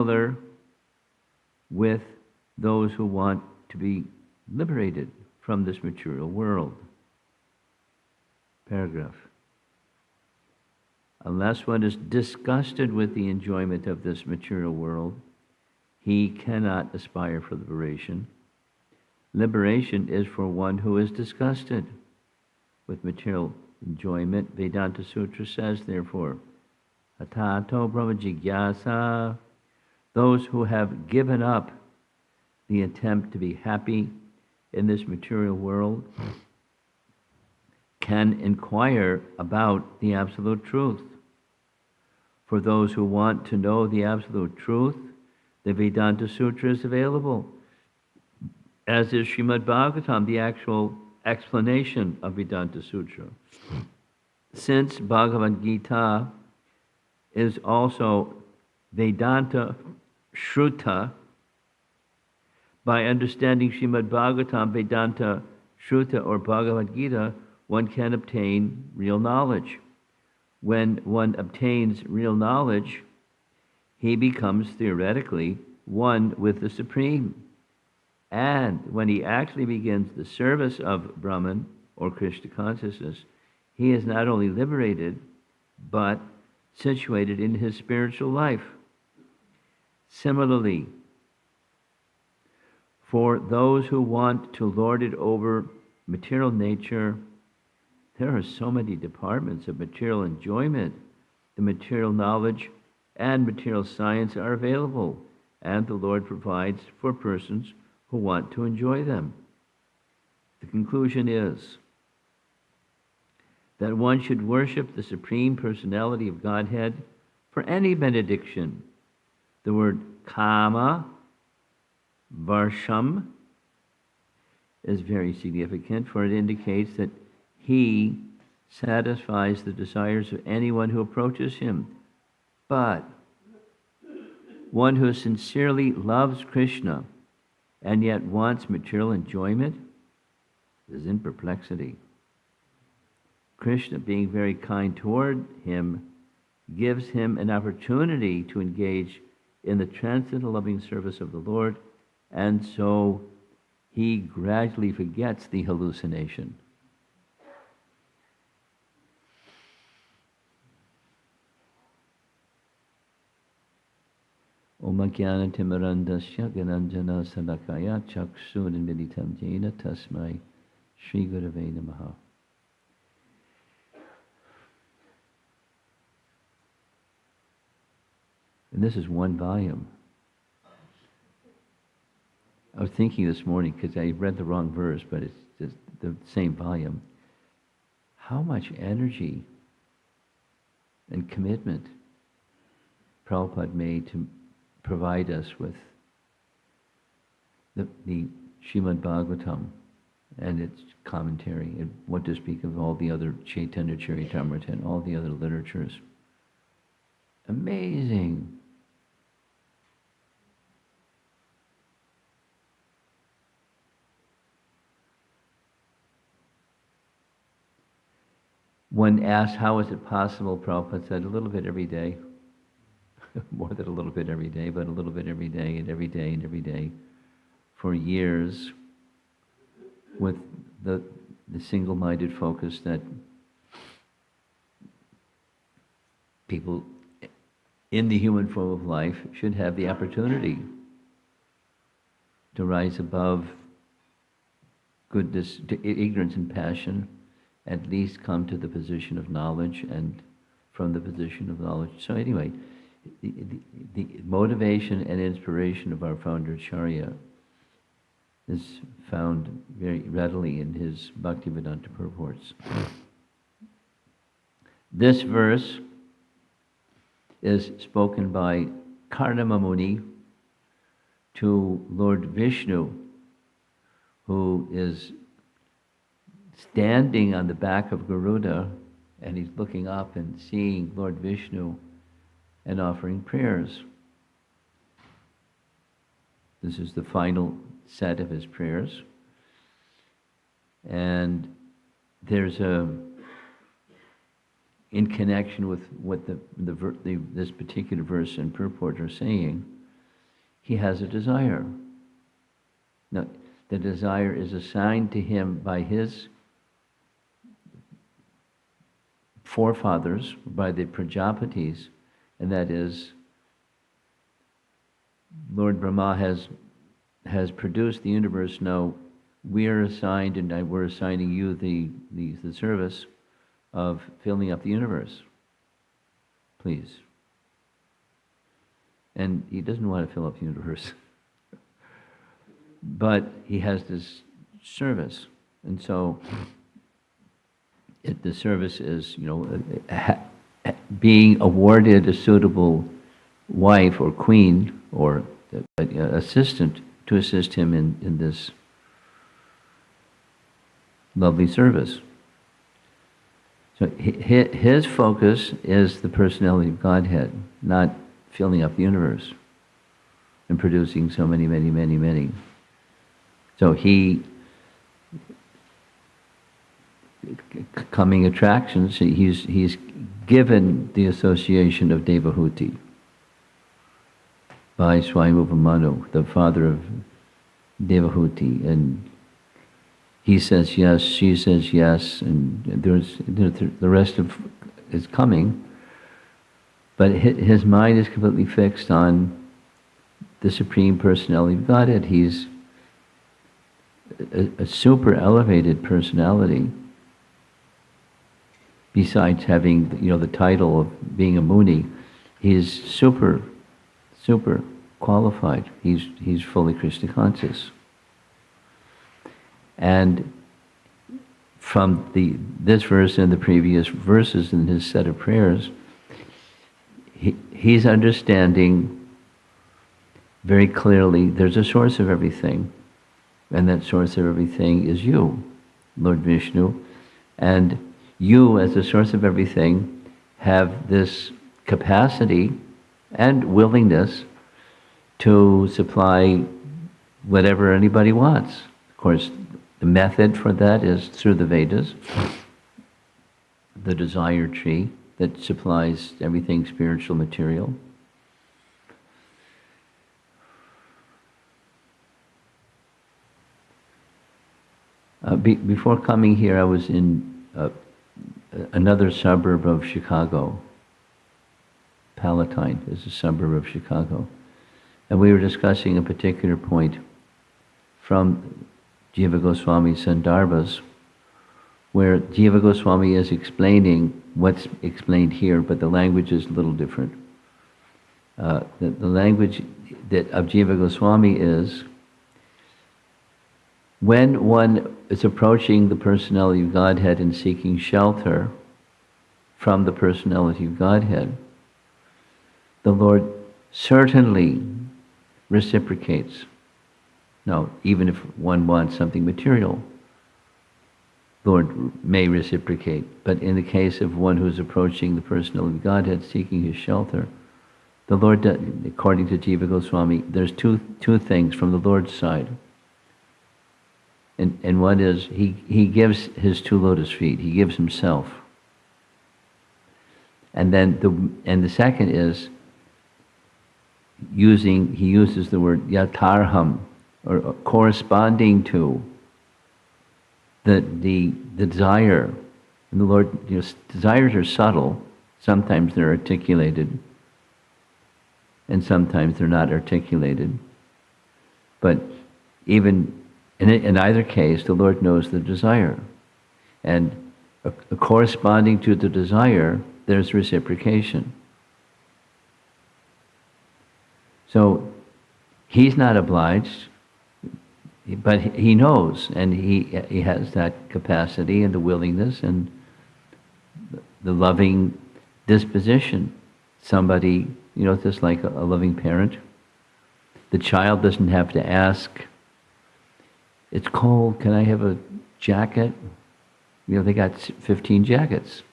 similar with those who want to be liberated from this material world. Paragraph. Unless one is disgusted with the enjoyment of this material world, he cannot aspire for liberation. Liberation is for one who is disgusted with material enjoyment. Vedanta Sutra says, therefore, Atato Brahma Jigyasa, those who have given up the attempt to be happy in this material world can inquire about the absolute truth. For those who want to know the absolute truth, the Vedanta Sutra is available, as is Srimad Bhagavatam, the actual explanation of Vedanta Sutra. Since Bhagavad Gita is also Vedanta Shruta, by understanding Srimad Bhagavatam, Vedanta Shruta, or Bhagavad Gita, one can obtain real knowledge. When one obtains real knowledge, he becomes theoretically one with the Supreme. And when he actually begins the service of Brahman or Krishna consciousness, he is not only liberated, but situated in his spiritual life. Similarly, for those who want to lord it over material nature, there are so many departments of material enjoyment. The material knowledge and material science are available, and the Lord provides for persons who want to enjoy them. The conclusion is that one should worship the Supreme Personality of Godhead for any benediction. The word kama, varsham, is very significant, for it indicates that he satisfies the desires of anyone who approaches him. But one who sincerely loves Krishna and yet wants material enjoyment is in perplexity. Krishna, being very kind toward him, gives him an opportunity to engage in the transcendental loving service of the Lord, and so he gradually forgets the hallucination. Om Jnana Timirandasya Gananjana Salakaya Chakshurmilitam Jena Tasmai Shri Gurave Namaha. And this is one volume. I was thinking this morning, because I read the wrong verse, but it's just the same volume, how much energy and commitment Prabhupada made to provide us with the Srimad Bhagavatam and its commentary, and what to speak of all the other Chaitanya Charitamrita and all the other literatures. Amazing. When asked how is it possible, Prabhupada said, a little bit every day. More than a little bit every day, but a little bit every day and every day and every day for years, with the single-minded focus that people in the human form of life should have the opportunity to rise above goodness, to ignorance and passion, at least come to the position of knowledge, and from the position of knowledge. So anyway, the motivation and inspiration of our founder Acharya is found very readily in his Bhaktivedanta purports. This verse is spoken by Karnama Muni to Lord Vishnu, who is standing on the back of Garuda, and he's looking up and seeing Lord Vishnu and offering prayers. This is the final set of his prayers. And there's in connection with what this particular verse and purport are saying, he has a desire. Now, the desire is assigned to him by his forefathers, by the Prajapatis, and that is, Lord Brahma has produced the universe. Now we are assigned, and we're assigning you the service of filling up the universe. Please. And he doesn't want to fill up the universe. But he has this service. And so the service is, being awarded a suitable wife or queen or assistant to assist him in this lovely service. So his focus is the personality of Godhead, not filling up the universe and producing so many, many, many, many. So coming attractions, he's given the association of Devahuti by Swayambhu, the father of Devahuti, and he says yes, she says yes, and the rest is coming, but his mind is completely fixed on the Supreme Personality of Godhead. He's a super elevated personality. Besides having, the title of being a Muni, he's super qualified. He's fully Krishna conscious. And from this verse and the previous verses in his set of prayers, he's understanding very clearly there's a source of everything, and that source of everything is you, Lord Vishnu, and you as the source of everything have this capacity and willingness to supply whatever anybody wants. Of course, the method for that is through the Vedas, the desire tree that supplies everything spiritual material. Before coming here, I was in another suburb of Chicago. Palatine is a suburb of Chicago. And we were discussing a particular point from Jiva Goswami's Sandarbhas, where Jiva Goswami is explaining what's explained here, but the language is a little different. The language of Jiva Goswami is, when one is approaching the personality of Godhead and seeking shelter from the personality of Godhead, the Lord certainly reciprocates. Now, even if one wants something material, Lord may reciprocate. But in the case of one who's approaching the personality of Godhead, seeking his shelter, the Lord, according to Jiva Goswami, there's two things from the Lord's side. And one is, he gives his 2 lotus feet, he gives himself. And then the second is, he uses the word yatarham, or corresponding to the desire. And the Lord, desires are subtle. Sometimes they're articulated, and sometimes they're not articulated. But even in either case, the Lord knows the desire. And corresponding to the desire, there's reciprocation. So he's not obliged, but he knows, and he has that capacity and the willingness and the loving disposition. Somebody, just like a loving parent, the child doesn't have to ask, it's cold, can I have a jacket? They got 15 jackets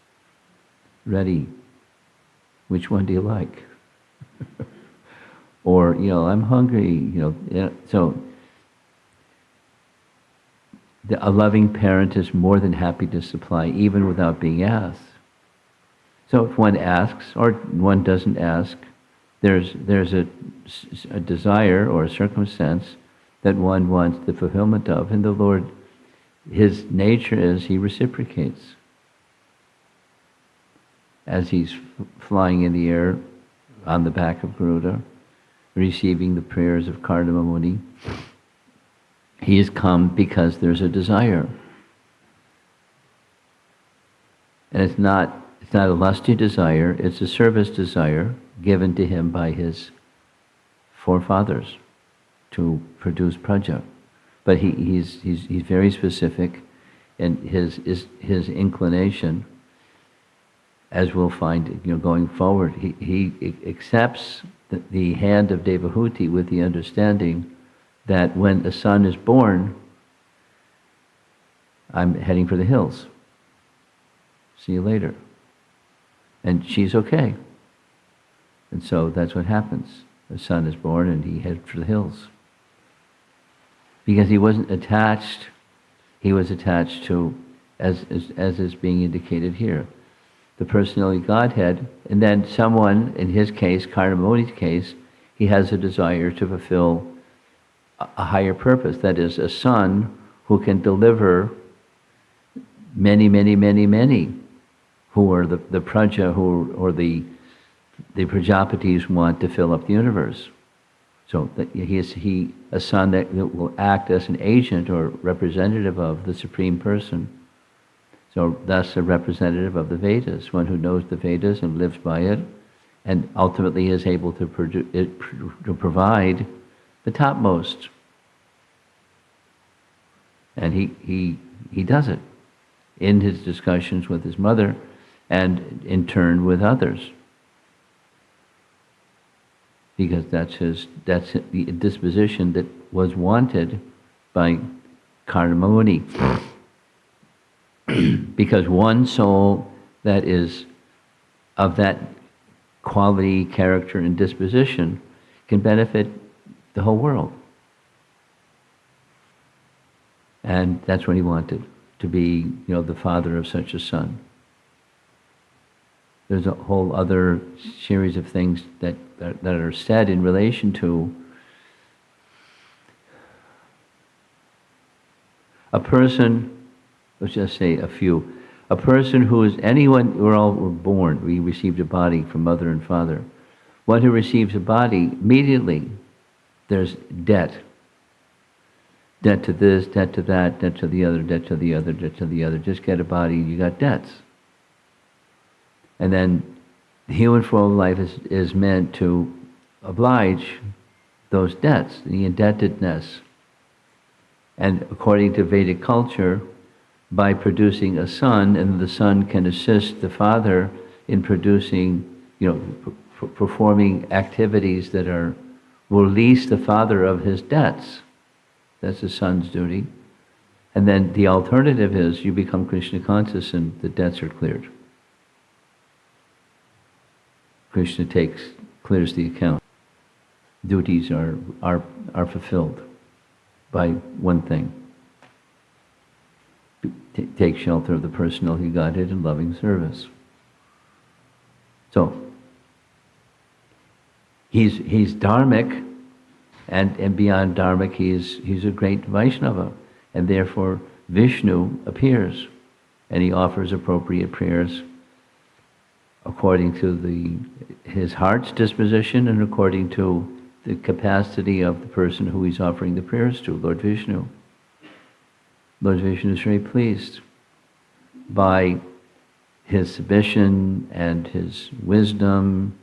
ready. Which one do you like? Or, I'm hungry, so a loving parent is more than happy to supply, even without being asked. So if one asks, or one doesn't ask, there's a desire or a circumstance that one wants the fulfillment of, and the Lord, his nature is he reciprocates. As he's flying in the air on the back of Garuda, receiving the prayers of Kardama Muni, he has come because there's a desire. And it's not a lusty desire, it's a service desire given to him by his forefathers to produce praja. But he's very specific in his inclination, as we'll find, going forward. He accepts the hand of Devahuti with the understanding that when a son is born, I'm heading for the hills. See you later. And she's okay. And so that's what happens. A son is born and he heads for the hills. Because he wasn't attached, he was attached to, as is being indicated here, the personality Godhead, and then someone, in his case, Karnamuni's case, he has a desire to fulfill a higher purpose. That is, a son who can deliver many, many, many, many, who are the praja, or the Prajapatis want to fill up the universe. So that he a son that will act as an agent or representative of the Supreme Person. So thus a representative of the Vedas, one who knows the Vedas and lives by it, and ultimately is able to provide the topmost. And he does it in his discussions with his mother, and in turn with others. Because that's the disposition that was wanted by Karma Muni. Because one soul that is of that quality, character, and disposition can benefit the whole world. And that's what he wanted, to be, the father of such a son. There's a whole other series of things that are said in relation to a person. Let's just say a few. A person who is anyone, we're all born, we received a body from mother and father. One who receives a body, immediately there's debt. Debt to this, debt to that, debt to the other, debt to the other, debt to the other. Just get a body, you got debts. And then the human form of life is meant to oblige those debts, the indebtedness. And according to Vedic culture, by producing a son, and the son can assist the father in producing, performing activities that will release the father of his debts. That's the son's duty. And then the alternative is you become Krishna conscious and the debts are cleared. Krishna clears the account. Duties are fulfilled by one thing. Take shelter of the personality Godhead in loving service. So he's dharmic, and beyond dharmic he's a great Vaishnava, and therefore Vishnu appears, and he offers appropriate prayers according to his heart's disposition and according to the capacity of the person who he's offering the prayers to, Lord Vishnu. Lord Vishnu is very pleased by his submission and his wisdom,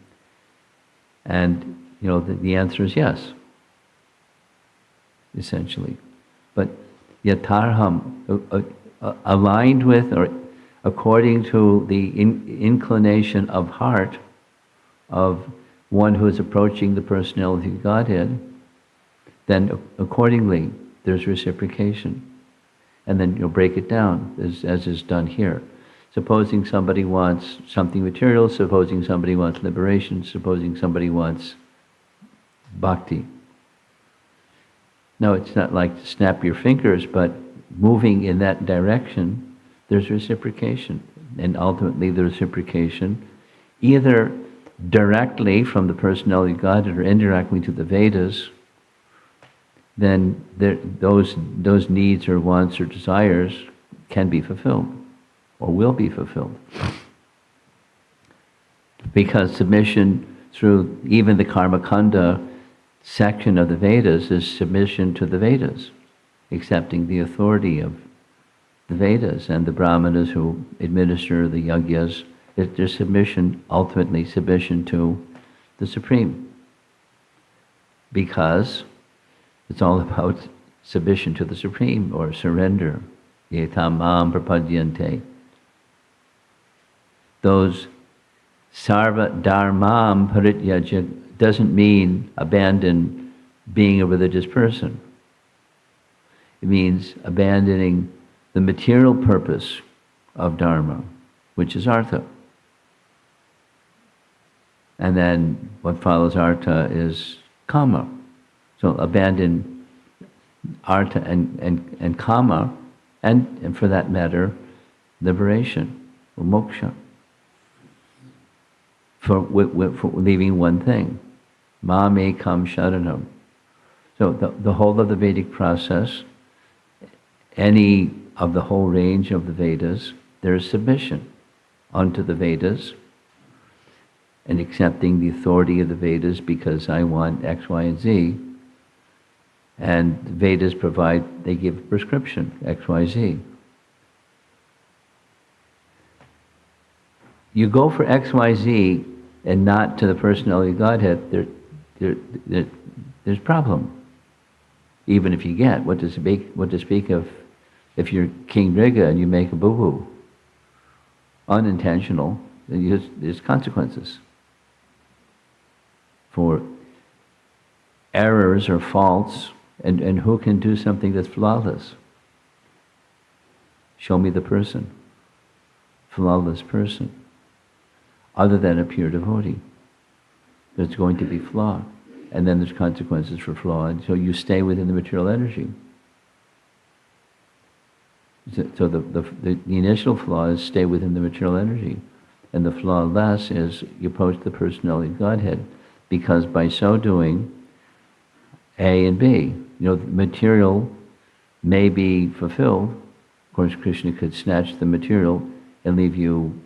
and the answer is yes, essentially. But yatarham, aligned with or according to the inclination of heart of one who is approaching the personality of Godhead, then accordingly there's reciprocation. And then you'll break it down, as is done here. Supposing somebody wants something material, supposing somebody wants liberation, supposing somebody wants bhakti. No, it's not like to snap your fingers, but moving in that direction, there's reciprocation. And ultimately the reciprocation either directly from the personality of Godhead or indirectly to the Vedas, then those needs or wants or desires can be fulfilled or will be fulfilled. Because submission through even the Karma Kanda section of the Vedas is submission to the Vedas, accepting the authority of the Vedas and the Brahmanas who administer the yajnas. Their submission, ultimately submission to the Supreme. Because it's all about submission to the Supreme or surrender. Yetam mam prapadyante. Those sarva dharmam parityaja doesn't mean abandon being a religious person. It means abandoning the material purpose of dharma, which is artha. And then what follows artha is kama. So abandon artha and kama, and for that matter, liberation or moksha. For leaving one thing. Ma me kam sharanam. So the whole of the Vedic process, any of the whole range of the Vedas, there is submission unto the Vedas and accepting the authority of the Vedas because I want X, Y, and Z. And the Vedas provide, they give prescription, X, Y, Z. You go for X, Y, Z and not to the personality of Godhead, there's problem. Even if you get, what to speak of if you're King Riga and you make a boo-boo, unintentional, then there's consequences for errors or faults, and who can do something that's flawless? Show me the person, flawless person, other than a pure devotee. There's going to be flaw, and then there's consequences for flaw, and so you stay within the material energy. So the initial flaw is stay within the material energy, and the flaw less is you approach the personality of Godhead, because by so doing, A and B, the material may be fulfilled. Of course, Krishna could snatch the material and leave you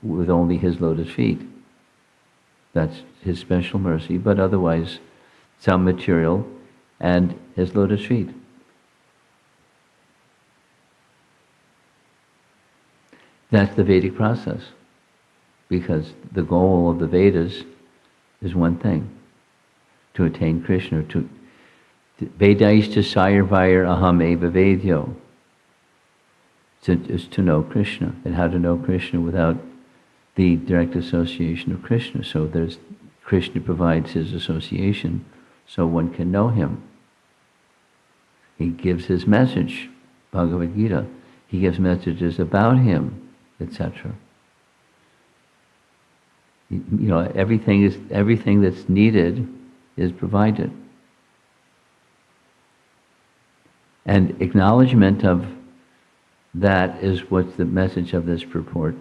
with only his lotus feet. That's his special mercy, but otherwise, some material and his lotus feet. That's the Vedic process, because the goal of the Vedas is one thing, to attain Krishna, to Vedaishta Sayarvayar Aham Eva Vedyo, is to know Krishna, and how to know Krishna without the direct association of Krishna. So Krishna provides his association so one can know him. He gives his message, Bhagavad Gita. He gives messages about him, etc. Everything that's needed is provided. And acknowledgement of that is what's the message of this purport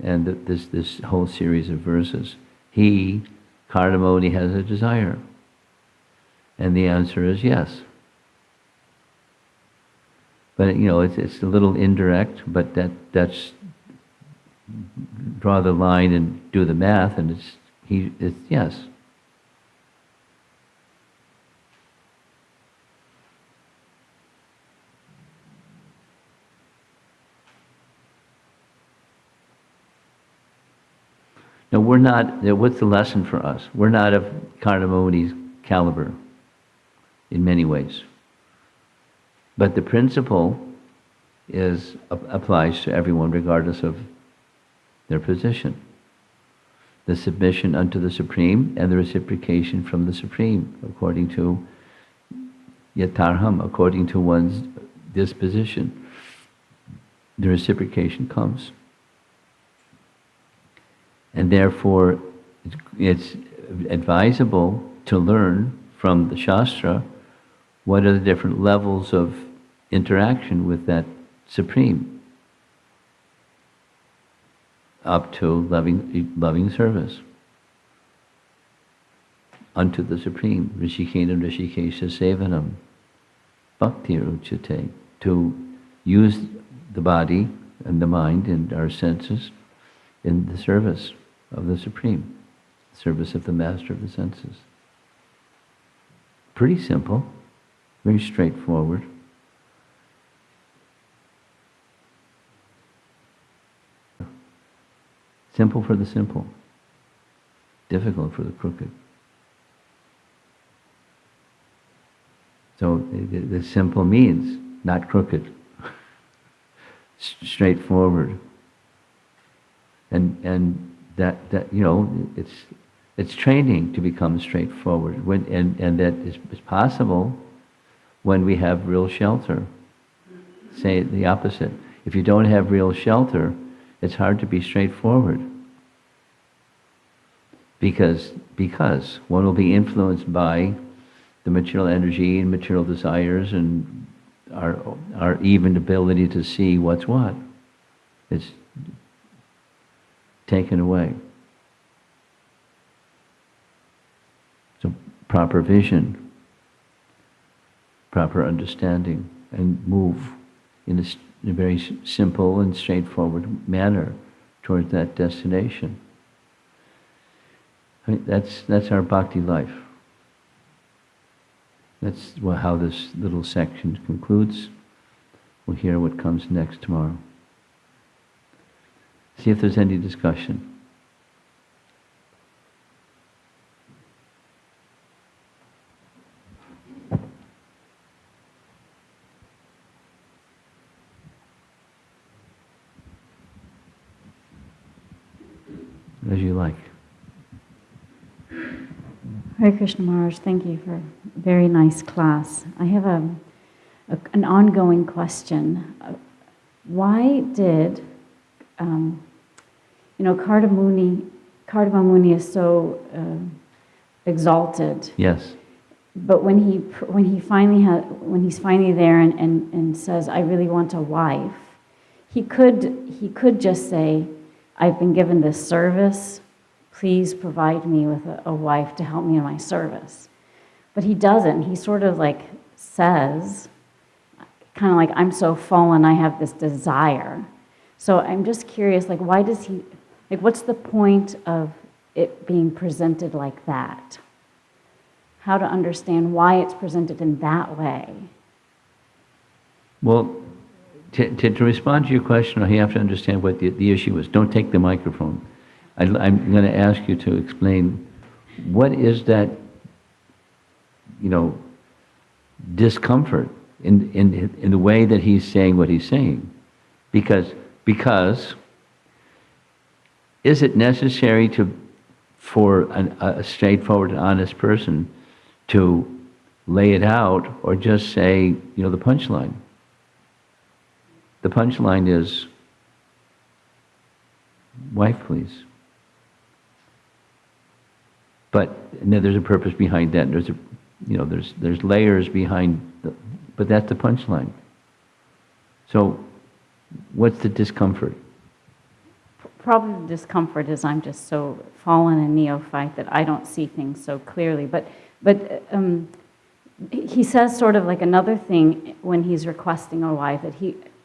and this whole series of verses. He, Kardamoni, has a desire. And the answer is yes. But it's a little indirect, but that's draw the line and do the math, and it's yes. Now we're not, what's the lesson for us? We're not of Kardamoni's caliber in many ways. But the principle applies to everyone regardless of their position. The submission unto the Supreme and the reciprocation from the Supreme according to yatarham, according to one's disposition. The reciprocation comes. And therefore, it's advisable to learn from the Shastra what are the different levels of interaction with that Supreme, up to loving service. unto the Supreme. Rishikenam Rishikesha Sevanam. Bhakti Uchate. To use the body and the mind and our senses in the service of the Supreme. Service of the Master of the senses. Pretty simple. Very straightforward. Simple for the simple. Difficult for the crooked. So the simple means not crooked. Straightforward. And that it's training to become straightforward. And that is possible when we have real shelter. Say the opposite. If you don't have real shelter, it's hard to be straightforward. Because one will be influenced by the material energy and material desires and our even ability to see what's what. It's taken away. So proper vision, proper understanding, and move in a very simple and straightforward manner towards that destination. I mean, that's our bhakti life. That's how this little section concludes. We'll hear what comes next tomorrow. See if there's any discussion. As you like. Hare Krishna Maharaj, thank you for a very nice class. I have an ongoing question. Why did, Kardama Muni is so exalted. Yes. But when he's finally there and says, "I really want a wife," he could just say, "I've been given this service. Please provide me with a wife to help me in my service." But he doesn't. He sort of like says, kind of like, "I'm so fallen, I have this desire." So I'm just curious, like, why does he, like, what's the point of it being presented like that? How to understand why it's presented in that way? Well, to respond to your question, you have to understand what the issue is. Don't take the microphone. I'm going to ask you to explain what is that, discomfort in the way that he's saying what he's saying, because is it necessary for a straightforward, honest person to lay it out, or just say, the punchline? The punchline is, wife, please. But there's a purpose behind that. There's layers behind, but that's the punchline. So, what's the discomfort? Probably the discomfort is I'm just so fallen and neophyte that I don't see things so clearly. But he says sort of like another thing when he's requesting a wife that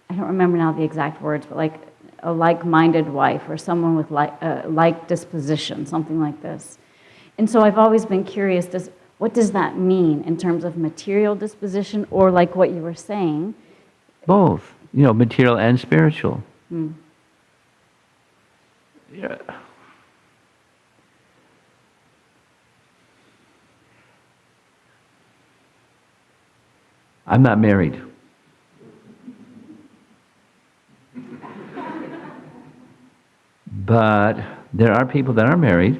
I don't remember now the exact words, but like a like-minded wife or someone with like disposition, something like this. And so I've always been curious, what does that mean in terms of material disposition, or like what you were saying? Both, material and spiritual. Yeah. I'm not married. But there are people that are married.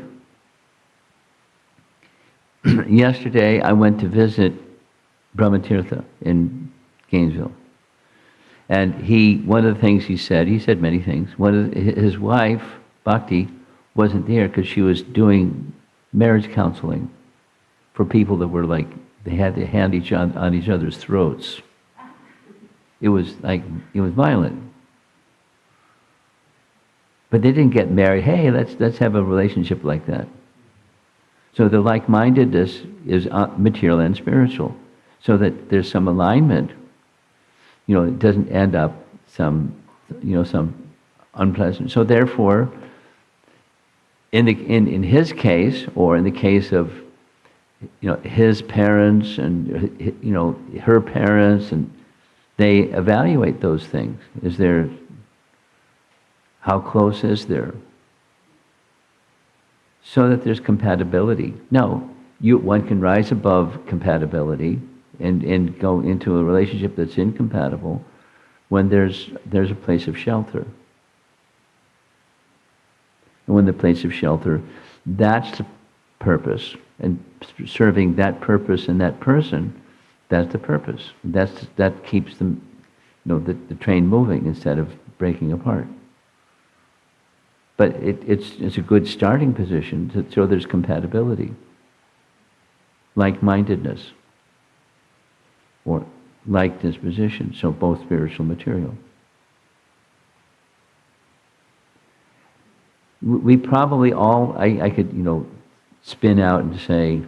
Yesterday, I went to visit Brahmatirtha in Gainesville. And one of the things he said many things. His wife, Bhakti, wasn't there because she was doing marriage counseling for people that were like, they had to hand on each other's throats. It was violent. But they didn't get married. Hey, let's have a relationship like that. So the like-mindedness is material and spiritual, so that there's some alignment. It doesn't end up some unpleasant. So therefore, in his case, or in the case of his parents and her parents, and they evaluate those things. How close is there? So that there's compatibility. No, one can rise above compatibility and go into a relationship that's incompatible when there's a place of shelter. And when the place of shelter, that's the purpose. And serving that purpose and that person, that's the purpose. That keeps the train moving instead of breaking apart. But it's a good starting position to show there's compatibility, like-mindedness, or like disposition, so both spiritual and material. We probably all, I could, spin out and say,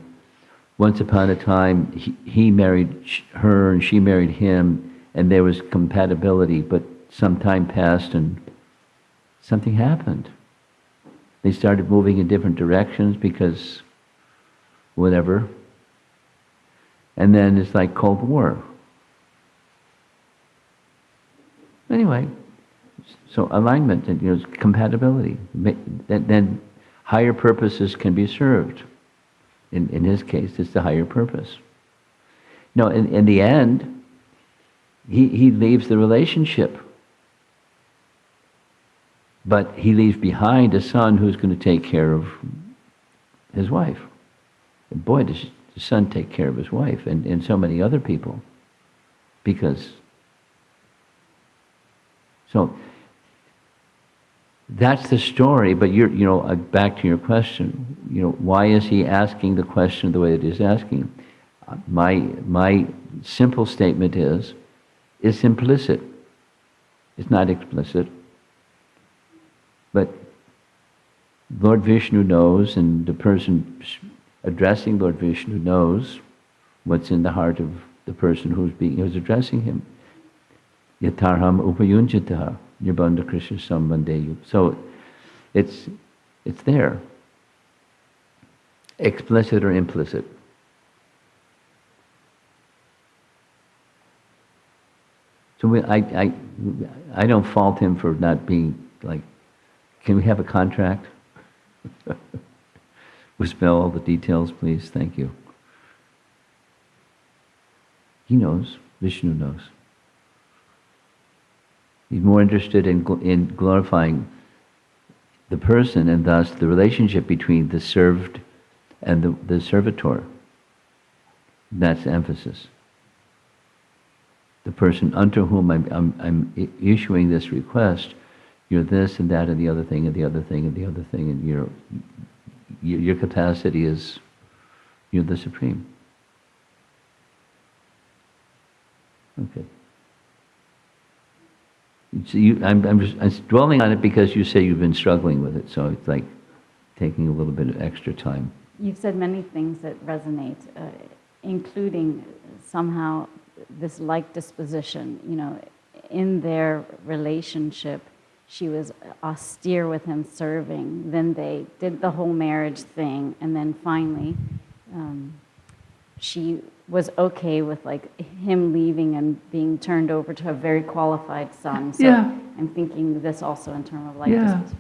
once upon a time, he married her and she married him, and there was compatibility, but some time passed and something happened. They started moving in different directions because whatever. And then it's like Cold War. Anyway, so alignment and compatibility. Then higher purposes can be served. In his case, it's the higher purpose. No, in the end, he leaves the relationship. But he leaves behind a son who's going to take care of his wife. And boy, does the son take care of his wife and so many other people. So that's the story, but back to your question, why is he asking the question the way that he's asking? My simple statement is, it's implicit. It's not explicit. But Lord Vishnu knows, and the person addressing Lord Vishnu knows what's in the heart of the person who's addressing him. Yatarham upayunjitaha nirbandha Krishna sambandeyu. So it's there, explicit or implicit. So I don't fault him for not being like, can we have a contract? We spell all the details, please. Thank you. He knows. Vishnu knows. He's more interested in glorifying the person, and thus the relationship between the served and the servitor. That's the emphasis. The person unto whom I'm issuing this request, you're this and that and the other thing and the other thing and the other thing, and your capacity is, you're the supreme. Okay. So I'm dwelling on it because you say you've been struggling with it, so it's like taking a little bit of extra time. You've said many things that resonate, including somehow this like disposition. In their relationship, she was austere with him serving. Then they did the whole marriage thing, and then finally, she was okay with him leaving and being turned over to a very qualified son. So yeah. I'm thinking this also in terms of like disposition.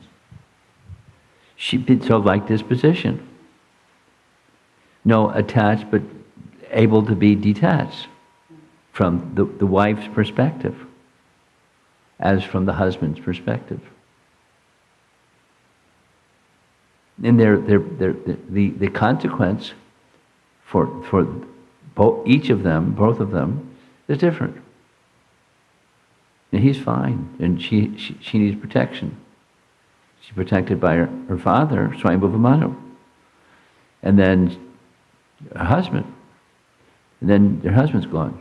She did so like disposition. No, attached, but able to be detached from the wife's perspective, as from the husband's perspective. And the consequence for both of them, is different. And he's fine, and she needs protection. She's protected by her father, Swayambhuva Manu, and then her husband, and then her husband's gone.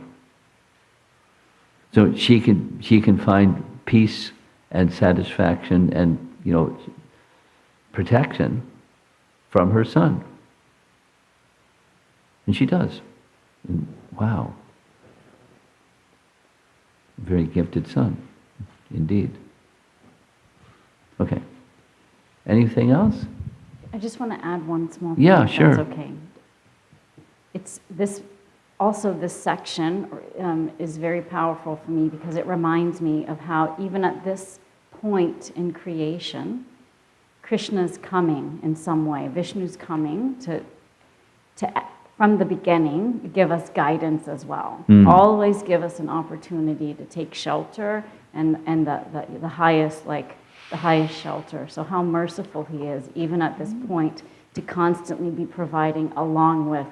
So she can find peace and satisfaction and protection from her son. And she does. And wow. Very gifted son, indeed. Okay. Anything else? I just want to add one small thing. Yeah, if sure. That's okay. It's this. Also, this section is very powerful for me because it reminds me of how even at this point in creation, Krishna's coming in some way. Vishnu's coming to from the beginning, give us guidance as well. Always give us an opportunity to take shelter and the highest, like the highest shelter. So how merciful he is, even at this point, to constantly be providing along with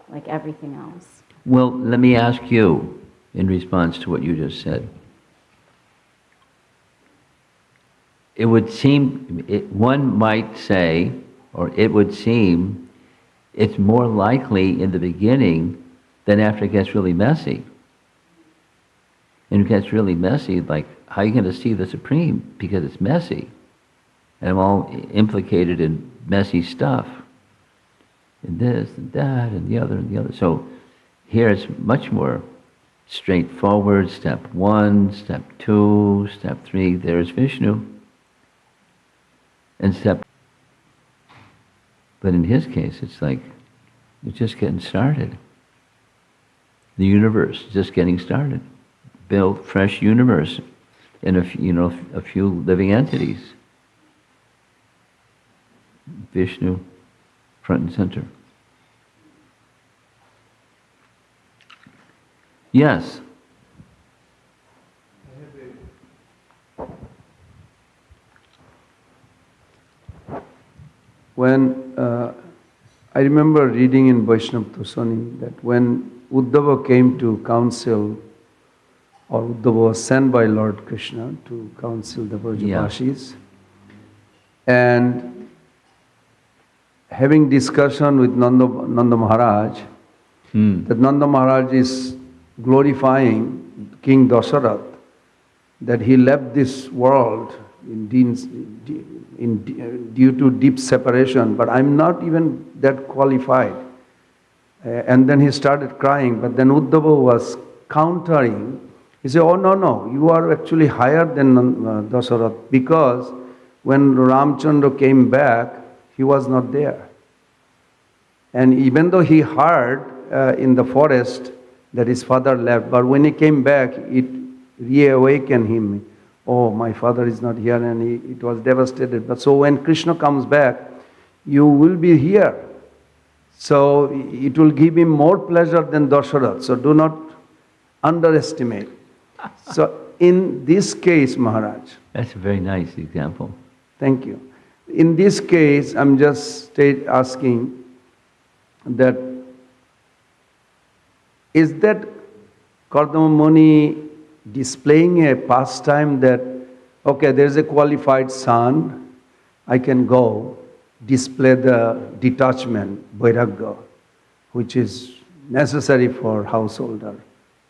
like everything else. Well, let me ask you, in response to what you just said. It would seem, one might say, or it would seem, it's more likely in the beginning than after it gets really messy. And it gets really messy, like, how are you going to see the Supreme? Because it's messy. And I'm all implicated in messy stuff. And this, and that, and the other, and the other. So here it's much more straightforward. Step 1, step 2, step 3, there's Vishnu. And but in his case, it's like, it's just getting started. The universe is just getting started. Build fresh universe in a few living entities. Vishnu, front and center. Yes. When I remember reading in Vaishnav Tusani that when Uddhava came to counsel, or Uddhava was sent by Lord Krishna to counsel the Brajavasis, and having discussion with Nanda Maharaj, that Nanda Maharaj is glorifying King Dasarath, that he left this world due to deep separation, but I'm not even that qualified. And then he started crying, but then Uddhava was countering. He said, oh no, you are actually higher than Dasarath, because when Ramchandra came back, he was not there. And even though he heard in the forest that his father left, but when he came back, it reawakened him. Oh, my father is not here, and it was devastated. But so when Krishna comes back, you will be here. So it will give him more pleasure than Dasarath. So do not underestimate. So in this case, Maharaj. That's a very nice example. Thank you. In this case, I'm just asking that, is that Kardama Muni displaying a pastime that, okay, there's a qualified son, I can go display the detachment, vairagya, which is necessary for householder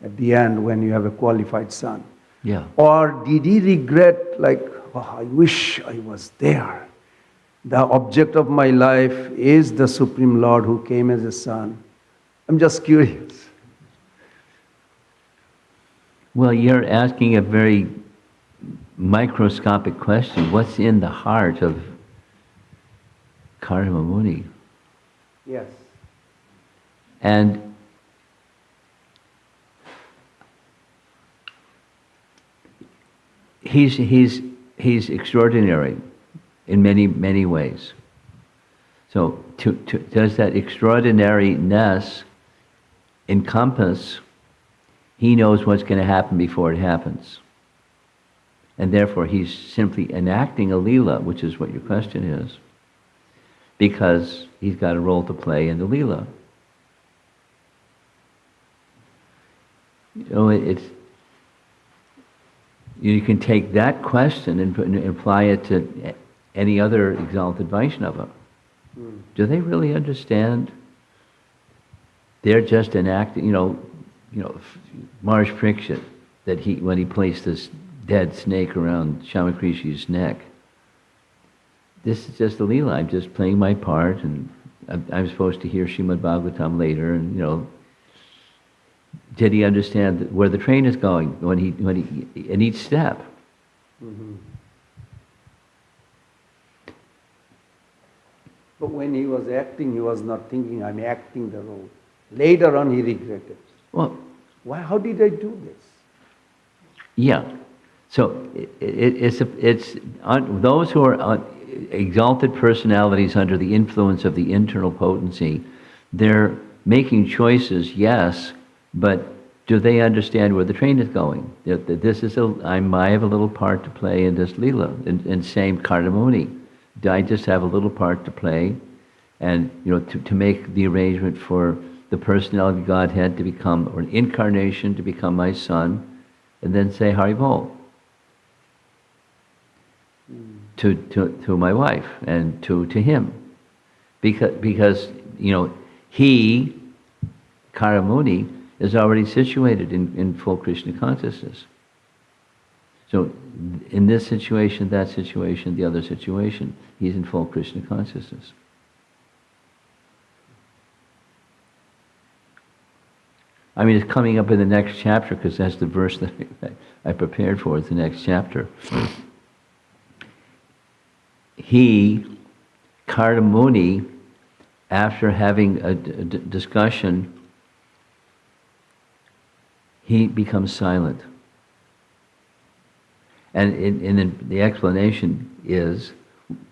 at the end when you have a qualified son? Yeah. Or did he regret, like, oh, I wish I was there. The object of my life is the Supreme Lord who came as a son. I'm just curious. Well, you're asking a very microscopic question. What's in the heart of Kardama Muni? Yes. And he's extraordinary in many ways. So does that extraordinariness encompass, he knows what's going to happen before it happens. And therefore he's simply enacting a Leela, which is what your question is, because he's got a role to play in the Leela. You can take that question and apply it to any other exalted Vaishnava. Do they really understand? They're just enacting, Maharaj Parikshit, that when he placed this dead snake around Shamakrishi's neck, this is just a Leela. I'm just playing my part, and I'm supposed to hear Srimad Bhagavatam later, and did he understand where the train is going when he in each step? But when he was acting, he was not thinking, I'm acting the role. Later on, he regretted. Well, Why? How did I do this? yeah. So it's those who are exalted personalities under the influence of the internal potency. They're making choices, yes, but do they understand where the train is going? This is I have a little part to play in this lila, in same Kardamoni. I just have a little part to play, and to make the arrangement for the personality of Godhead to become, or an incarnation to become my son, and then say Haribol to my wife and to him, because he, Karamuni, is already situated in full Krishna consciousness. So in this situation, that situation, the other situation, he's in full Krishna consciousness. I mean, it's coming up in the next chapter, because that's the verse that I prepared for. It's the next chapter. He, Kardamuni, after having a discussion, he becomes silent. And in the explanation is,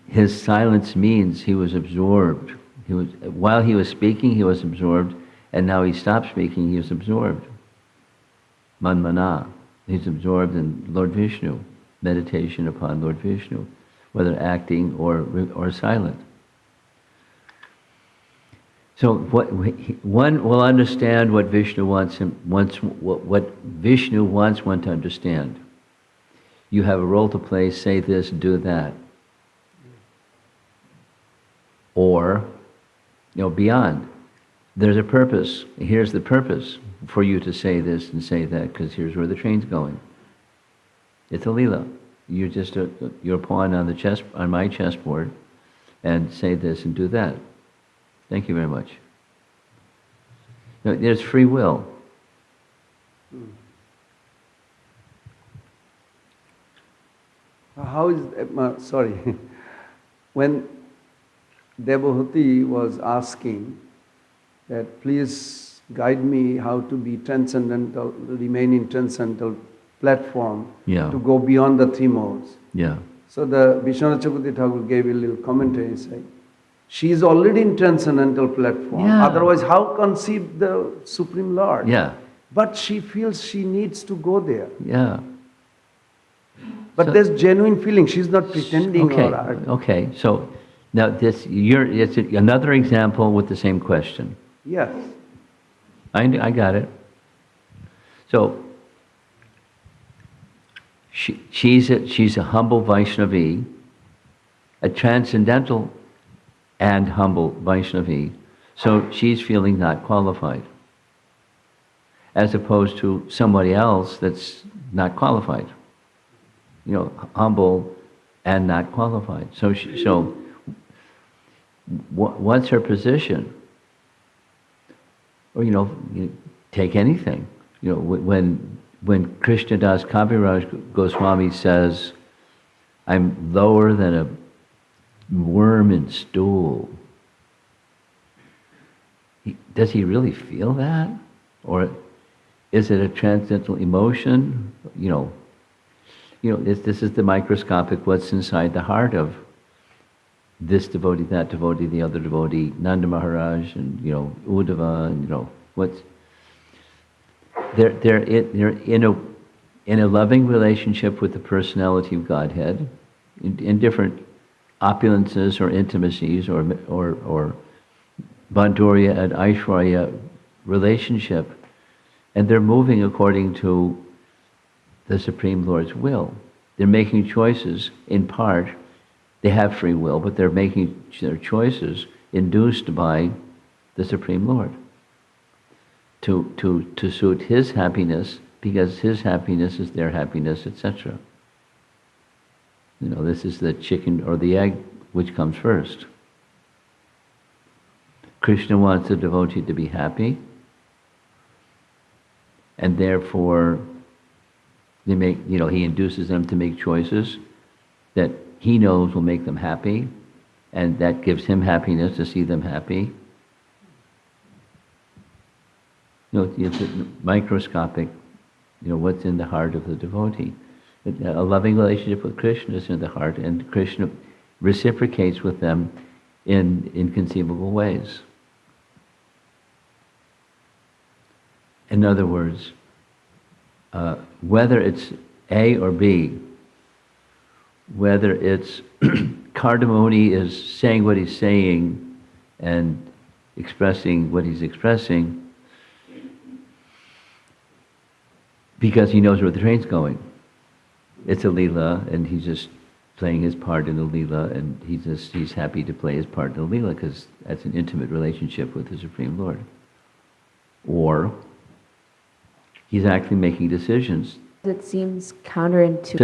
his silence means he was absorbed. While he was speaking, he was absorbed, and now he stopped speaking, he was absorbed. Manmana, he's absorbed in Lord Vishnu, meditation upon Lord Vishnu, whether acting or silent. So one will understand what Vishnu wants what Vishnu wants one to understand. You have a role to play, say this, do that. Or, beyond. There's a purpose. Here's the purpose for you to say this and say that, because here's where the train's going. It's a lila. You're just you're a pawn on my chessboard, and say this and do that. Thank you very much. There's free will. How is, sorry, when Devahuti was asking that please guide me how to be transcendental, remain in transcendental platform, to go beyond the three modes. Yeah. So the Vishwanath Chakravarti Thakur gave a little commentary saying, she is already in transcendental platform. Yeah. Otherwise, how conceive the Supreme Lord? Yeah. But she feels she needs to go there. Yeah. But there's genuine feeling. She's not pretending. Okay. So now it's another example with the same question. Yes. I got it. So she's a humble Vaishnavi, a transcendental and humble Vaishnavi. So she's feeling not qualified, as opposed to somebody else that's not qualified. Humble and not qualified. So what's her position? Or take anything. When Krishna Das Kaviraj Goswami says, "I'm lower than a worm in stool," does he really feel that, or is it a transcendental emotion? This is the microscopic what's inside the heart of this devotee, that devotee, the other devotee, Nanda Maharaj, and Uddhava, and what's they're in a loving relationship with the personality of Godhead, in different opulences or intimacies or Bandhurya and Aishwarya relationship, and they're moving according to the Supreme Lord's will. They're making choices in part. They have free will, but they're making their choices induced by the Supreme Lord to suit His happiness, because His happiness is their happiness, etc. This is the chicken or the egg, which comes first. Krishna wants the devotee to be happy, and therefore he induces them to make choices that he knows will make them happy, and that gives him happiness to see them happy. It's microscopic, what's in the heart of the devotee. A loving relationship with Krishna is in the heart, and Krishna reciprocates with them in inconceivable ways. In other words, whether it's A or B, whether it's Cardamone is saying what he's saying and expressing what he's expressing because he knows where the train's going. It's a Leela, and he's just playing his part in the Leela, and he's happy to play his part in the Leela because that's an intimate relationship with the Supreme Lord. Or he's actually making decisions. It seems counterintuitive.